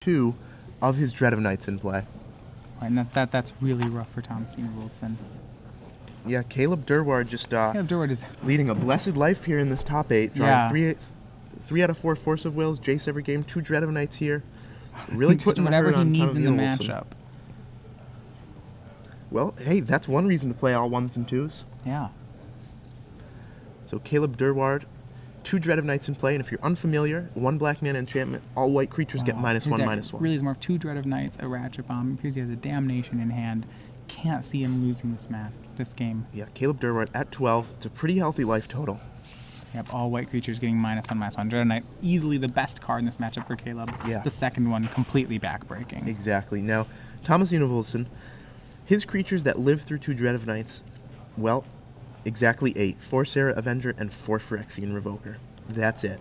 2 of his Dread of Knights in play. Right, and that's really rough for Thomas Enevoldsen. Yeah, Caleb Durward just Caleb Durward is leading a blessed life here in this top 8, drawing 3 out of 4 Force of Wills, Jace every game, 2 Dread of Knights here. Really putting whatever the hurt he on needs Thomas in the Enevoldsen. matchup. Well, hey, that's one reason to play all 1s and 2s. Yeah. So Caleb Durward, 2 Dread of Knights in play, and if you're unfamiliar, 1 black mana enchantment, all white creatures get -1/-1. Really smart. 2 Dread of Knights, a Ratchet Bomb. Appears he has a Damnation in hand. Can't see him losing this game. Yeah, Caleb Durward at 12. It's a pretty healthy life total. Yep, all white creatures getting -1/-1. Dread of Knight, easily the best card in this matchup for Caleb. Yeah. The second one, completely backbreaking. Exactly. Now, Thomas Enevoldsen, his creatures that live through 2 Dread of Knights, well, exactly 8. 4 Sarah Avenger and 4 Phyrexian Revoker. That's it.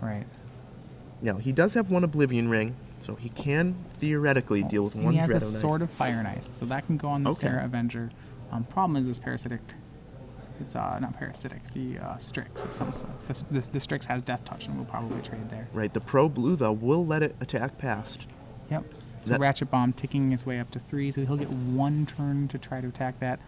Right. Now, he does have 1 Oblivion Ring, so he can theoretically deal with 1 He has Dread a of Knight. Sword of Fire and Ice, so that can go on the Okay. Sarah Avenger. Problem is this parasitic. It's not parasitic. The Strix of some sort. The Strix has Death Touch, and we'll probably trade there. Right, the Pro Blue, though, will let it attack past. Yep. So Ratchet Bomb ticking its way up to 3, so he'll get 1 turn to try to attack that.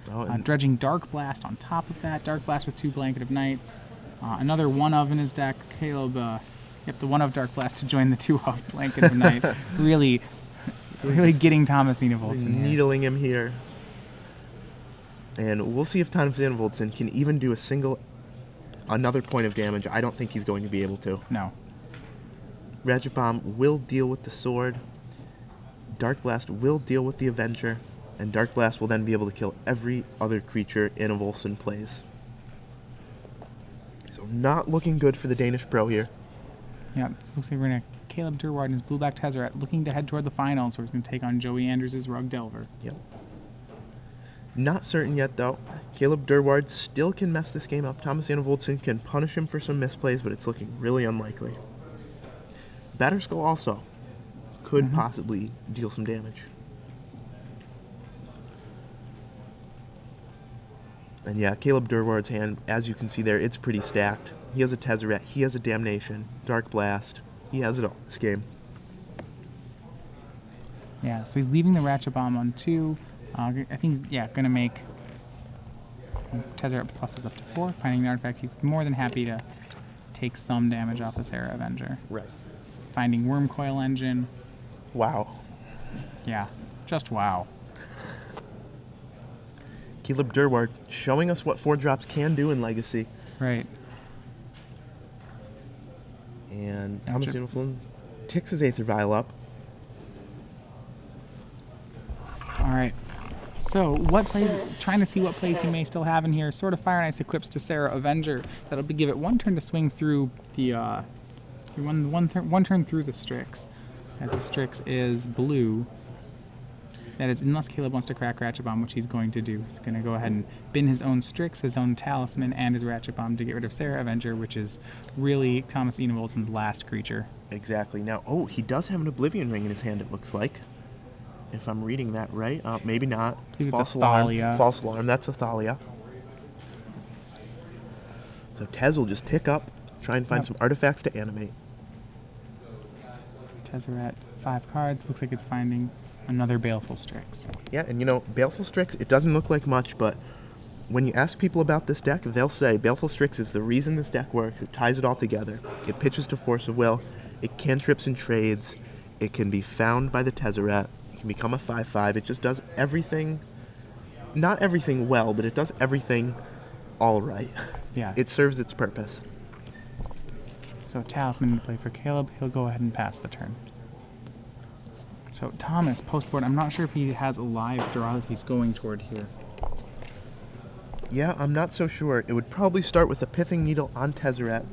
Dredging Dark Blast on top of that. Dark Blast with 2 Blanket of Knights. Another 1 of in his deck. Caleb, the 1 of Dark Blast to join the 2 of Blanket of Night. really getting Thomas Enevoldsen here. Needling him here. And we'll see if Thomas Enevoldsen can even do another point of damage. I don't think he's going to be able to. No. Ratchet Bomb will deal with the sword. Dark Blast will deal with the Avenger. And Dark Blast will then be able to kill every other creature Enevoldsen plays. So not looking good for the Danish pro here. Yeah, it looks like we're going to Caleb Durward and his blue-black Tezzeret looking to head toward the finals, where he's going to take on Joey Andrews' Rug Delver. Yep. Not certain yet, though. Caleb Durward still can mess this game up. Thomas Enevoldsen can punish him for some misplays, but it's looking really unlikely. Batterskull also could possibly deal some damage. And yeah, Caleb Durward's hand, as you can see there, it's pretty stacked. He has a Tezzeret, he has a Damnation, Dark Blast. He has it all this game. Yeah, so he's leaving the Ratchet Bomb on 2. I think, going to make Tezzeret pluses up to 4. Finding the artifact, he's more than happy to take some damage off the Sarah Avenger. Right. Finding Wormcoil Engine. Wow. Yeah, just wow. Caleb Durward showing us what 4-drops can do in Legacy. Right. And Thomas Enevoldsen ticks his Aether Vial up. Alright. So, trying to see what plays he may still have in here. Sword of Fire and Ice equips to Sarah Avenger. That'll give it 1 turn to swing through the, one turn through the Strix. As the Strix is blue. That is, unless Caleb wants to crack Ratchet Bomb, which he's going to do. He's going to go ahead and bin his own Strix, his own Talisman, and his Ratchet Bomb to get rid of Sarah Avenger, which is really Thomas Enevoldsen's last creature. Exactly. Now, he does have an Oblivion Ring in his hand, it looks like. If I'm reading that right. Maybe not. I think it's Thalia. False Alarm. That's a Thalia. So Tez will just tick up, try and find some artifacts to animate. Tezzeret, 5 cards. Looks like it's finding another Baleful Strix. Yeah, and Baleful Strix, it doesn't look like much, but when you ask people about this deck, they'll say Baleful Strix is the reason this deck works. It ties it all together. It pitches to Force of Will. It cantrips and trades. It can be found by the Tezzeret. It can become a 5/5. It just does everything, not everything well, but it does everything all right. Yeah. It serves its purpose. So Talisman to play for Caleb. He'll go ahead and pass the turn. So Thomas, post-board, I'm not sure if he has a live draw that he's going toward here. Yeah, I'm not so sure. It would probably start with a Pithing Needle on Tezzeret,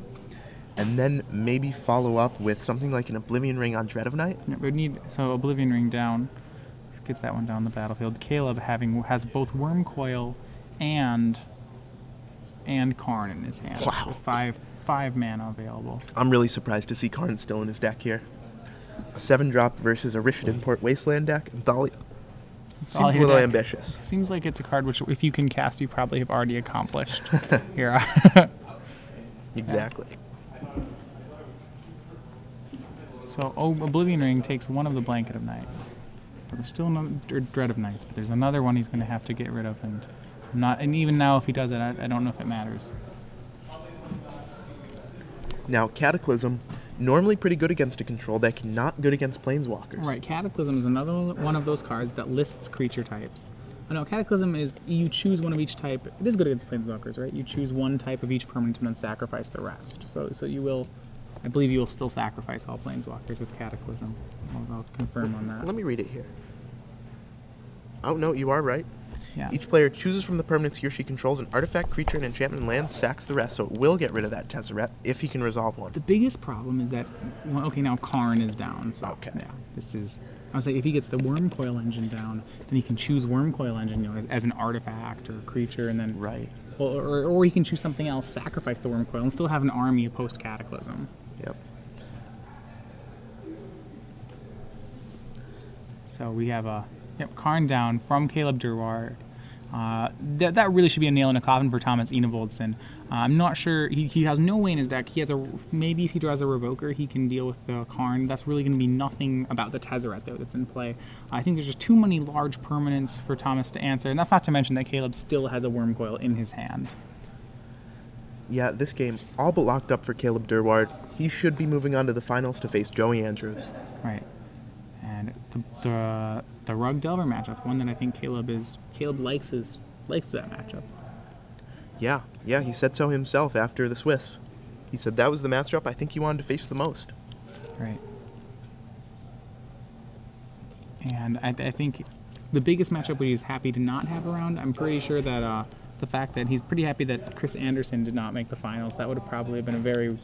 and then maybe follow up with something like an Oblivion Ring on Dread of Night. Yeah, we need, so Oblivion Ring down, gets that one down the battlefield. Caleb has both Wormcoil and Karn in his hand. Wow. With five mana available. I'm really surprised to see Karn still in his deck here. A 7-drop versus a Rishadan Port Wasteland deck, and Thalia. Seems a little ambitious. Seems like it's a card which, if you can cast, you probably have already accomplished. Here. Exactly. So Oblivion Ring takes one of the Blanket of Knights. But there's still another Dread of Knights, but there's another one he's going to have to get rid of, and even now if he does it, I don't know if it matters. Now, Cataclysm, normally pretty good against a control deck, not good against Planeswalkers. Right, Cataclysm is another one of those cards that lists creature types. No, Cataclysm is, you choose one of each type. It is good against Planeswalkers, right? You choose one type of each permanent and then sacrifice the rest. So you will, I believe you will still sacrifice all Planeswalkers with Cataclysm. I'll confirm on that. Let me read it here. Oh, no, you are right. Yeah. Each player chooses from the permanents he or she controls an artifact, creature, and enchantment land, sacks the rest, so it will get rid of that Tezzeret if he can resolve one. The biggest problem is that, well, okay, now Karn is down, so okay. Yeah, this is, I was like, if he gets the Wormcoil Engine down, then he can choose Wormcoil Engine, you know, as an artifact or a creature, and then right. Well, or he can choose something else, sacrifice the Wormcoil, and still have an army post Cataclysm. Yep. So we have a Karn down from Caleb Durward. That really should be a nail in a coffin for Thomas Enevoldsen. I'm not sure, he has no way in his deck. He has maybe if he draws a Revoker, he can deal with the Karn. That's really going to be nothing about the Tezzeret, though, that's in play. I think there's just too many large permanents for Thomas to answer, and that's not to mention that Caleb still has a Wormcoil in his hand. Yeah, this game, all but locked up for Caleb Durward. He should be moving on to the finals to face Joey Andrews. Right. And the Rug Delver matchup, one that I think Caleb likes that matchup. Yeah, he said so himself after the Swiss. He said that was the matchup I think he wanted to face the most. Right. And I think the biggest matchup that he's happy to not have around, I'm pretty sure that the fact that he's pretty happy that Chris Anderson did not make the finals, that would have probably been a very,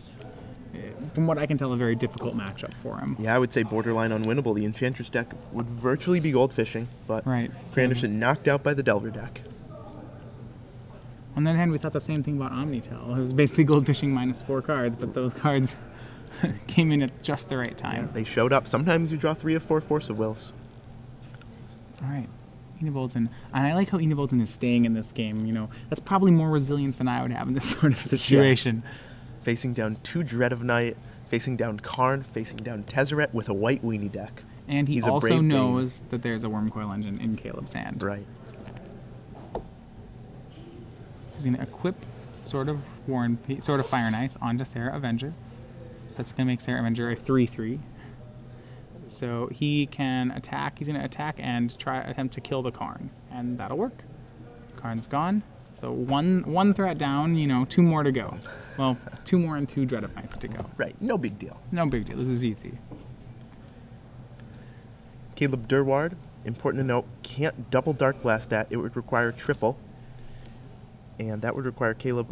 from what I can tell, a very difficult matchup for him. Yeah, I would say borderline unwinnable. The Enchantress deck would virtually be goldfishing, but right. Anderson knocked out by the Delver deck. On the other hand, we thought the same thing about Omnitel. It was basically goldfishing minus 4 cards, but those cards came in at just the right time. Yeah, they showed up. Sometimes you draw 3 of 4 Force of Wills. All right. Enevoldsen. And I like how Enevoldsen is staying in this game. You know, that's probably more resilience than I would have in this sort of situation. Yeah. Facing down 2 Dread of Night, facing down Karn, facing down Tezzeret with a white weenie deck. And he also knows that there's a Wormcoil Engine in Caleb's hand. Right. He's going to equip Sword of Fire and Ice onto Serra Avenger. So that's going to make Serra Avenger a 3/3. So he can attack. He's going to attack and attempt to kill the Karn, and that'll work. Karn's gone. So one threat down. You know, 2 more to go. Well, 2 more and 2 Dread of Knights to go. Right. No big deal. No big deal. This is easy. Caleb Durward, important to note, can't double Dark Blast that. It would require triple. And that would require Caleb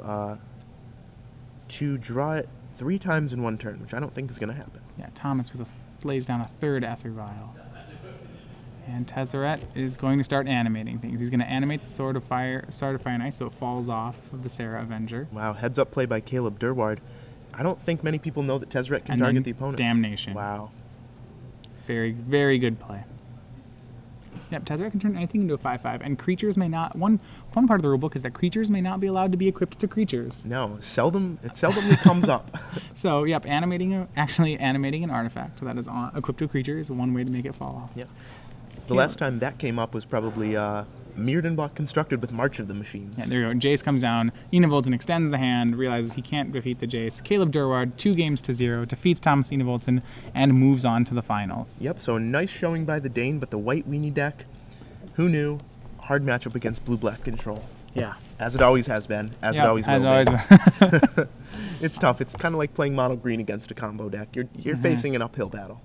to draw it 3 times in 1 turn, which I don't think is going to happen. Yeah, Thomas lays down a 3rd Ether Vial. And Tezzeret is going to start animating things. He's going to animate the Sword of Fire and Ice so it falls off of the Serra Avenger. Wow, heads up play by Caleb Durward. I don't think many people know that Tezzeret can target the opponents. Damnation. Wow. Very, very good play. Yep, Tezzeret can turn anything into a 5/5, and creatures may not. One part of the rulebook is that creatures may not be allowed to be equipped to creatures. No, it seldomly comes up. So, yep, animating an artifact that is equipped to a creature is one way to make it fall off. Yeah. The last time that came up was probably Mirrodin block constructed with March of the Machines. Yeah, there you go. Jace comes down. Enevoldsen extends the hand, realizes he can't defeat the Jace. Caleb Durward, 2-0, defeats Thomas Enevoldsen, and moves on to the finals. Yep, so a nice showing by the Dane, but the white weenie deck, who knew? Hard matchup against blue-black control. Yeah. As it always has been. As it always will be. It's tough. It's kind of like playing mono green against a combo deck. You're facing an uphill battle.